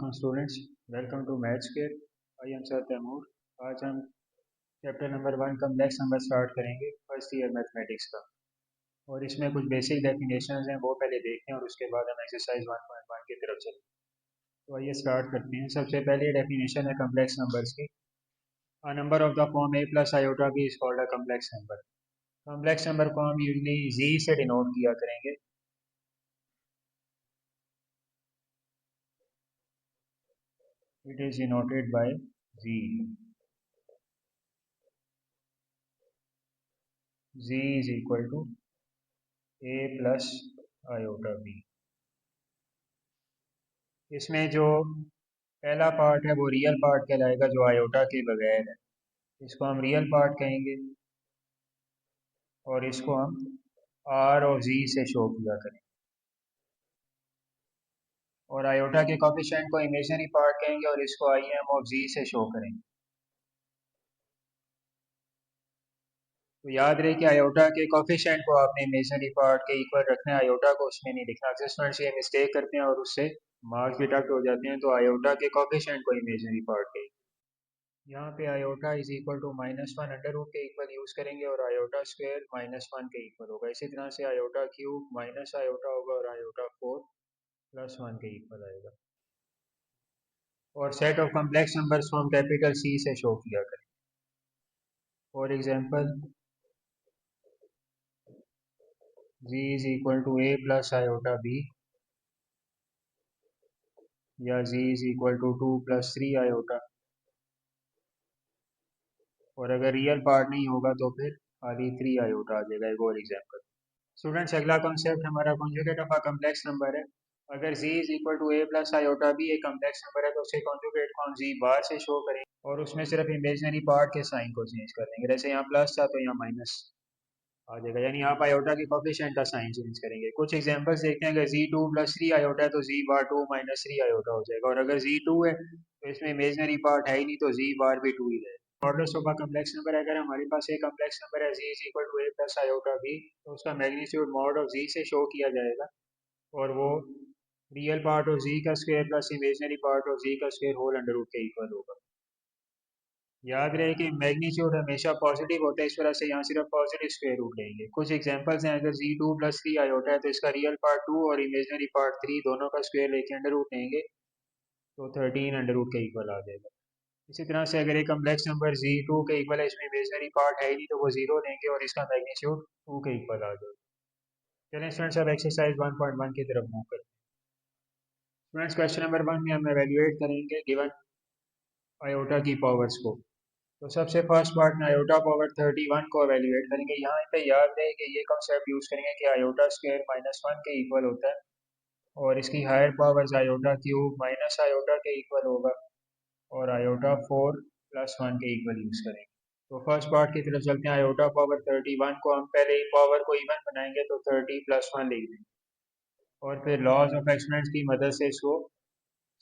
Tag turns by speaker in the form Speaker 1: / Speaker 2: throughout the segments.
Speaker 1: अस्सलाम students, welcome to maths care. I am sir Taimur. आज हम chapter number 1 complex number start करेंगे first year mathematics का। और इसमें कुछ बेसिक डेफिनेशंस हैं, वो पहले देखते हैं और उसके बाद हम एक्सरसाइज 1.1 की तरफ चलते हैं। तो आइए स्टार्ट करते हैं। सबसे पहले डेफिनेशन है कम्प्लेक्स नंबर्स की। A number of the form a plus iota b is called a complex number. Complex number को हम यूजली z से डिनोट किया करेंगे। It is denoted by z। z is equal to a plus iota b। इसमें जो पहला part है वो रियल पार्ट कहलाएगा, जो आयोटा के बगैर है। इसको हम रियल पार्ट कहेंगे और इसको हम आर और जी से शो किया करेंगे। और आयोटा के कोफिशिएंट को इमेजिनरी पार्ट कहेंगे और इसको आई एम और जी से शो करेंगे। तो याद रहे कि आयोटा के कोफिशिएंट को आपने इमेजिनरी पार्ट के इक्वल रखना है, आयोटा को उसमें नहीं लिखना। अक्सर स्टूडेंट्स ये मिस्टेक करते हैं और उससे मार्क्स डिडक्ट हो जाते हैं। तो आयोटा के कोफिशिएंट को इमेजिनरी पार्ट के यहाँ पे iota is equal to -1 under root के इक्वल यूज करेंगे और आयोटा स्क्वायर -1 के इक्वल होगा। इसी तरह से आयोटा क्यूब माइनस आयोटा होगा और आयोटा 4 + 1 के इक्वल आएगा। और सेट ऑफ कम्प्लेक्स नंबर्स को हम कैपिटल सी से शो किया करें। For example z is equal to a plus iota b, या z is equal to 2 + 3 iota. और अगर रियल पार्ट नहीं होगा तो फिर खाली 3 आयोटा आ जाएगा। एक और एग्जाम्पल स्टूडेंट्स, अगला कॉन्सेप्ट हमारा conjugate of a complex number है। अगर z is equal to a plus iota b एक कम्प्लेक्स नंबर है तो उसके कॉन्जुगेट को हम z बार से शो करेंगे और उसमें सिर्फ इमेजिनरी पार्ट के साइन को चेंज कर देंगे। जैसे यहाँ प्लस था तो यहाँ माइनस आ जाएगा, यानी आप आयोटा के कोफिशिएंट का साइन चेंज करेंगे। कुछ एग्जांपल्स देखते हैं। अगर z2 + 3 आयोटा है तो z बार 2 - 3 आयोटा हो जाएगा। और अगर z2 है तो इसमें इमेजिनरी पार्ट है ही नहीं, तो z बार भी 2 ही रहेगा। Modulus of a complex number है। अगर हमारे पास एक कम्प्लेक्स नंबर है z is equal to a plus iota b, तो उसका मैग्नीट्यूड मॉड ऑफ z से शो किया जाएगा और वो रियल पार्ट ऑफ z का square plus imaginary part of z का स्क्वायर होल अंडर रूट के इक्वल होगा। याद रहे कि मैग्नीट्यूड हमेशा पॉजिटिव होता है, इस वजह से यहाँ सिर्फ पॉजिटिव स्क्वायर रूट लेंगे। कुछ एग्जांपल्स हैं। अगर z2 + 3 आयोटा है तो इसका रियल पार्ट 2 और इमेजिनरी पार्ट 3 दोनों का स्क्वायर लेके अंडर रूट लेंगे तो 13 अंडर रूट के इक्वल आ जाएगा। इसी तरह से अगर एक कम्प्लेक्स नंबर z2 के इक्वल है, इसमें इमेजिनरी पार्ट है ही नहीं, तो वो 0 लेंगे और इसका मैग्नीट्यूड 2 के इक्वल आ जाएगा। चलें स्टूडेंट्स, अब एक्सरसाइज 1.1 की तरफ मूव करते हैं। स्टूडेंट्स, क्वेश्चन नंबर 1 में हम एवेल्युएट करेंगे गिवन आयोटा की पावर्स को। तो सबसे फर्स्ट पार्ट में आयोटा पावर 31 को एवेल्युएट करेंगे। यहाँ पे याद रहे कि ये कॉन्सेप्ट यूज करेंगे कि आयोटा स्क्वायर -1 के इक्वल होता है और इसकी higher powers iota cube minus iota के इक्वल होगा और आयोटा 4 + 1 के इक्वल यूज करेंगे। तो फर्स्ट पार्ट की तरफ चलते हैं। आयोटा पावर 31 को हम पहले ही पावर को इवन बनाएंगे तो 30 + 1 लिख देंगे और फिर लॉज ऑफ एक्सपोनेंट्स की मदद से इसको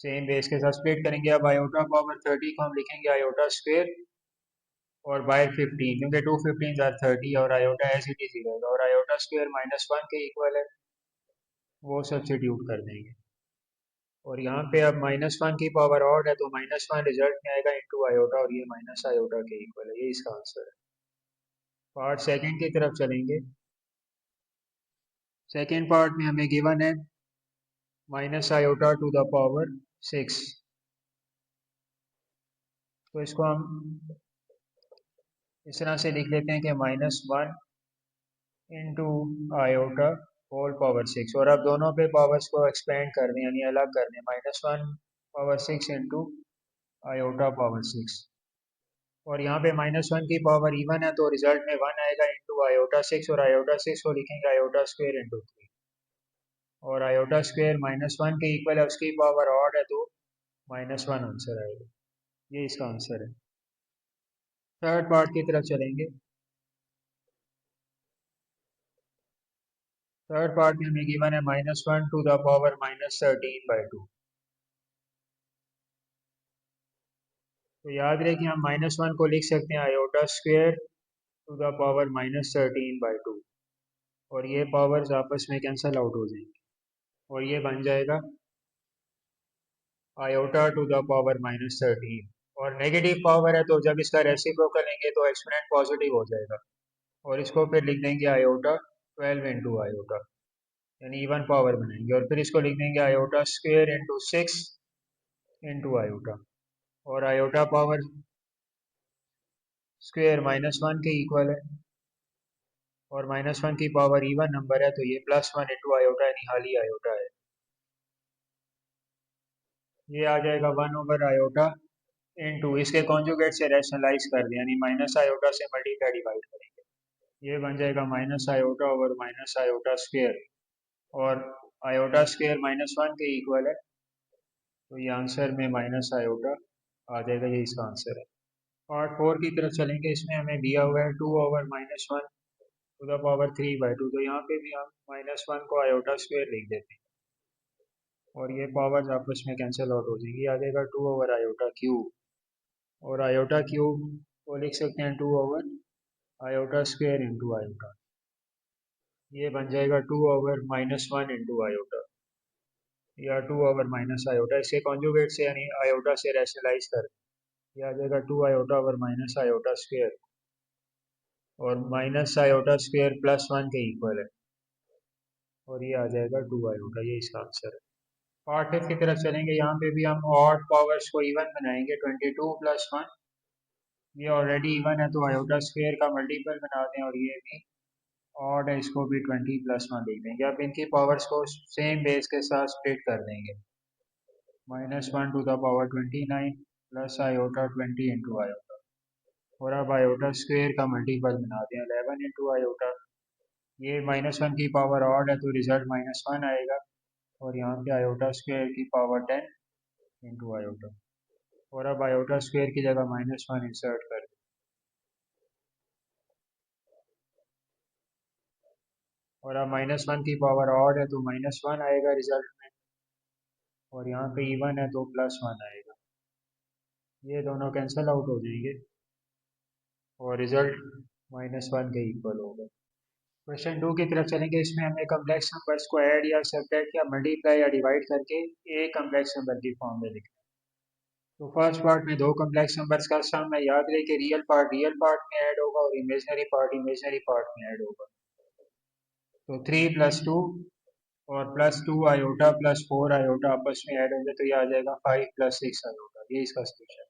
Speaker 1: सेम बेस के साथ स्प्लिट करेंगे। अब आयोटा पावर 30 को हम लिखेंगे आयोटा स्क्वायर और बाय 15, क्योंकि 2 15 आर 30 और आयोटा एज इट इज ही रहेगा और आयोटा स्क्वायर -1 के इक्वल है, वो सब्सिट्यूट कर देंगे। और यहाँ पे अब -1 की पावर ऑड है तो -1 रिजल्ट में आएगा इनटू आयोटा और ये माइनस आयोटा के इक्वल है। ये इसका आंसर है। पार्ट सेकंड की तरफ चलेंगे। सेकंड पार्ट में हमें गिवन है -आयोटा टू द पावर 6। तो इसको हम इस तरह से लिख लेते हैं कि -1 इंटू आयोटा होल पावर 6। और अब दोनों पे पावर्स को एक्सपेंड कर दें, यानी अलग कर दें। -1 पावर 6 इंटू आयोटा पावर 6। और यहाँ पे -1 की पावर इवन है तो रिजल्ट में 1 आएगा इंटू आयोटा 6 और आयोटा 6 को लिखेंगे आयोटा स्क्वायर इंटू 3 और आयोटा स्क्वायर -1 के इक्वल है, उसकी पावर ऑड है तो -1 आंसर आएगा। ये इसका आंसर है। थर्ड पार्ट की तरफ चलेंगे। थर्ड पार्ट में हमें गिवन है -1 टू द पावर -13/2। तो याद रहे कि हम -1 को लिख सकते हैं iota square to the power -13/2 और ये पावर्स आपस में कैंसल आउट हो जाएंगी और ये बन जाएगा आयोटा टू द पावर -13, और नेगेटिव पावर है तो जब इसका रेसिप्रोकल लेंगे तो एक्सपोनेंट पॉजिटिव हो जाएगा, और इसको फिर लिख देंगे आयोटा 12 इंटू आयोटा, यानी इवन पावर बनाएंगे, और फिर इसको लिख देंगे iota square into 6 into iota, और आयोटा पावर स्क्वेयर -1 के इक्वल है, और -1 की पावर इवन नंबर है तो ये +1 इंटू आयोटा यानी हाली आयोटा है। ये आ जाएगा 1/आयोटा इंटू इसके कॉन्जुगेट से रैशनलाइज कर दें, यानी माइनस आयोटा से मल्टीप्लाई डिवाइड करेंगे, ये बन जाएगा -आयोटा ओवर -आयोटा स्क्वेयर, और आयोटा स्क्वेयर -1 के इक्वल है, तो ये आंसर में -आयोटा आ जाएगा, ये इसका आंसर है। पार्ट 4 की तरफ चलेंगे, इसमें हमें दिया हुआ है 2/-1 टू द पावर 3/2, तो यहाँ पे भी हम -1 को आयोटा स्क्वेयर लिख देते हैं, और ये पावर्स आपस में कैंसिल आउट हो जाएंगी, आ जाएगा 2/आयोटा क्यूब, और आयोटा क्यूब को लिख सकते हैं 2/आयोटा स्क्वेयर इंटू आयोटा, ये बन जाएगा 2/-1 इंटू आयोटा, या 2/-आयोटा, इसके कॉन्जुगेट से यानी आयोटा से रैशनलाइज कर, ये आ जाएगा 2 आयोटा ओवर -आयोटा स्क्वेयर, और -आयोटा स्क्वेयर +1 के इक्वल है, और ये आ जाएगा 2 आयोटा, ये इसका आंसर है। पार्ट 5 की तरफ चलेंगे, यहाँ पे भी हम ऑड पावर्स को इवन बनाएंगे, 22 + 1, ये ऑलरेडी इवन है तो आयोटा स्क्वेयर का मल्टीपल बना दें, और ये भी ऑड है, इसको भी 20 + 1 लिख देंगे। अब इनकी पावर्स को सेम बेस के साथ स्प्लिट कर देंगे, -1 to the power 29 plus iota 20 into iota, और अब आयोटा स्क्वेयर का मल्टीपल बना दें 11 इंटू आयोटा, ये -1 की पावर ऑड है तो रिजल्ट -1 आएगा, और यहाँ पे आयोटा स्क्वेयर की पावर 10 इंटू आयोटा, और अब आयोटा स्क्वेयर की जगह -1 इंसर्ट कर दें, और अब -1 की पावर ऑड है तो -1 आएगा रिजल्ट में, और यहाँ पे इवन है तो +1 आएगा, ये दोनों कैंसिल आउट हो जाएंगे, और रिजल्ट -1 के इक्वल होगा। क्वेश्चन 2 की तरफ चलेंगे, इसमें हमें कम्प्लेक्स नंबर्स को ऐड या सब्ट्रैक्ट या मल्टीप्लाई या डिवाइड करके एक कम्प्लेक्स नंबर की फॉर्म में लिखना है। तो फर्स्ट पार्ट में दो कम्प्लेक्स नंबर्स का सम है, याद रहे कि रियल पार्ट में ऐड होगा और इमेजनरी पार्ट में ऐड होगा, तो 3 + 2 और +2 आयोटा +4 आयोटा आपस में ऐड होंगे, तो ये आ जाएगा 5 + 6 आयोटा, ये इसका सोल्यूशन है।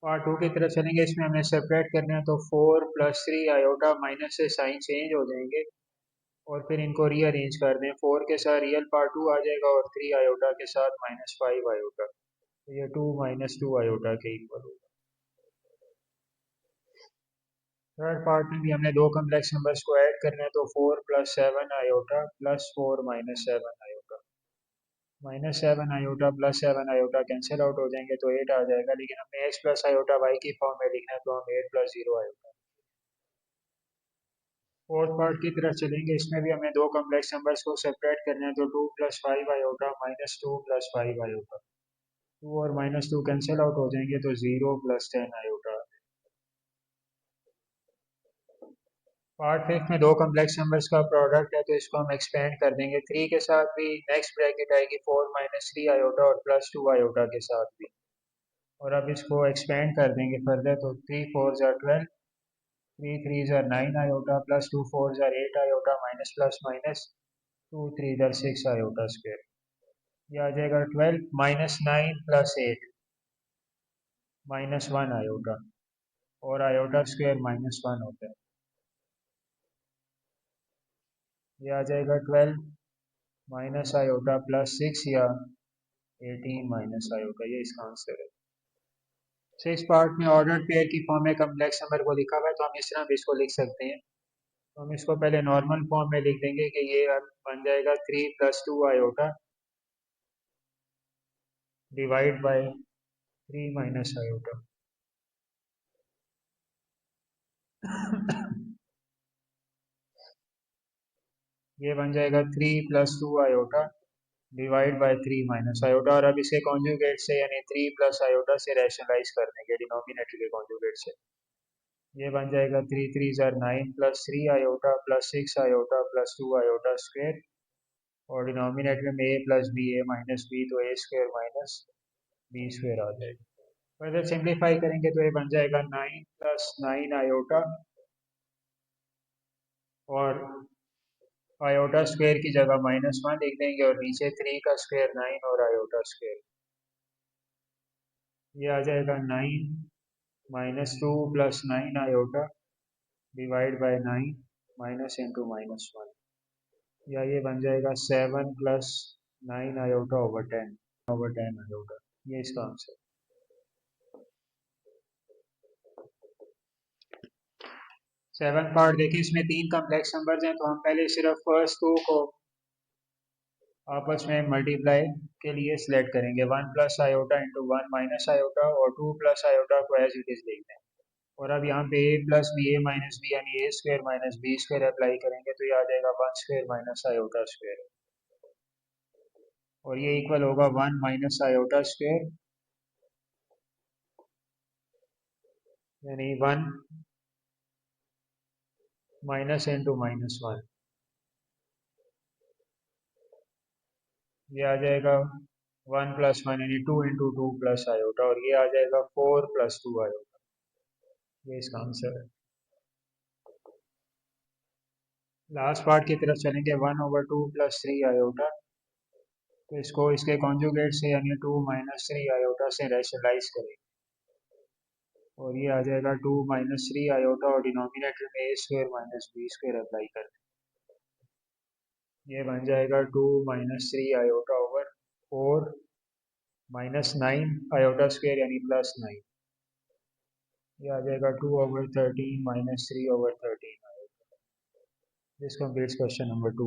Speaker 1: पार्ट 2 की तरफ चलेंगे, इसमें हमें सेपरेट करना है, तो 4 + 3 आयोटा, माइनस से साइन चेंज हो जाएंगे, और फिर इनको रीअरेंज कर दें, 4 के साथ रियल पार्ट 2 आ जाएगा, और 3 आयोटा के साथ -5 आयोटा, तो ये 2 - 2 आयोटा के इक्वल होगा। थर्ड पार्ट में भी हमने दो कम्प्लेक्स नंबर्स को ऐड करना है, तो 4 + 7 iota +4 - 7 iota, -7 iota +7 iota cancel out हो जाएंगे तो 8 आ जाएगा, लेकिन हमें x + आयोटा y की फॉर्म में लिखना है, तो हम 8 + 0 आयोटा। फोर्थ पार्ट की तरफ चलेंगे, इसमें भी हमें दो कम्प्लेक्स नंबर्स को सेपरेट करना है, तो 2 + 5 आयोटा -2 + 5 आयोटा, 2 और -2 कैंसिल आउट हो जाएंगे तो 0 + 10 आयोटा। पार्ट 5 में दो कम्प्लेक्स नंबर्स का प्रोडक्ट है, तो इसको हम एक्सपेंड कर देंगे, 3 के साथ भी नेक्स्ट ब्रैकेट आएगी 4 - 3 आयोटा, और +2 आयोटा के साथ भी, और अब इसको एक्सपेंड कर देंगे फर्दर, तो 3 × 4 = 12, 3 × 3 = 9 iota, +2 × 4 = 8 iota, minus plus minus 2 × 3 = 6 iota square, ये आ जाएगा 12 - 9 + 8 -1 आयोटा, और आयोटा स्क्वायर -1 होता है, ये आ जाएगा 12 - आयोटा +6 या 18 - आयोटा, ये इसका आंसर है। 6 पार्ट में ऑर्डर पेयर की फॉर्म में कम्प्लेक्स नंबर को लिखा हुआ है, तो हम इस तरह भी इसको लिख सकते हैं, तो हम इसको पहले नॉर्मल फॉर्म में लिख देंगे कि ये अब बन जाएगा 3 + 2 आयोटा डिवाइड बाय 3 - आयोटा, ये बन जाएगा 3 + 2 आयोटा डिवाइड बाय 3 - आयोटा, और अब इसे कॉन्जुगेट से यानी 3 + आयोटा से रैशनलाइज कर देंगे डिनोमिनेटर के कॉन्जुगेट से, ये बन जाएगा 3 × 3 = 9 + 3 आयोटा +6 आयोटा +2 आयोटा स्क्वायर, और डिनोमिनेटर में ए plus B A minus B, तो ए स्क्वायर माइनस बी स्क्वायर आ जाएगा। फर्दर सिंप्लीफाई करेंगे तो ये बन जाएगा 9 प्लस 9 आयोटा, और आयोटा स्क्वायर की जगह -1 लिख देंगे, और नीचे 3 का स्क्वायर 9 और आयोटा स्क्वायर, ये आ जाएगा 9 -2 plus 9 iota divide by 9 minus into -1, या ये बन जाएगा 7 प्लस 9 आयोटा ओवर 10 आयोटा, ये इसका आंसर। सेवन पार्ट देखिए, इसमें 3 कम्प्लेक्स नंबर्स हैं, तो हम पहले सिर्फ फर्स्ट 2 को आपस में मल्टीप्लाई के लिए सिलेक्ट करेंगे, 1 plus iota into 1 minus iota, और 2 प्लस आयोटा को एज इट इज लिख दें। और अब यहाँ पे a plus B A minus B यानी A square minus B square apply करेंगे, तो ये आ जाएगा 1 स्क्वायर माइनस आयोटा स्क्वायर, और ये इक्वल होगा 1 माइनस आयोटा स्क्वायर, यानी 1 माइनस इंटू -1, ये आ जाएगा 1 प्लस 1 यानी 2 इंटू 2 प्लस आयोटा, और ये आ जाएगा 4 प्लस 2 आयोटा, ये इसका आंसर है। लास्ट पार्ट की तरफ चलेंगे, 1/2 प्लस 3 आयोटा, तो इसको इसके कॉन्जुगेट से यानी 2 माइनस 3 आयोटा से रैशनलाइज करेंगे, और ये आ जाएगा 2 माइनस 3 आयोटा, और डिनोमिनेटर में A square minus B square apply कर, ये बन जाएगा 2 minus 3 iota over 4 minus 9 iota square यानी +9, ये आ जाएगा 2/13 minus 3/13 iota. This completes question number 2।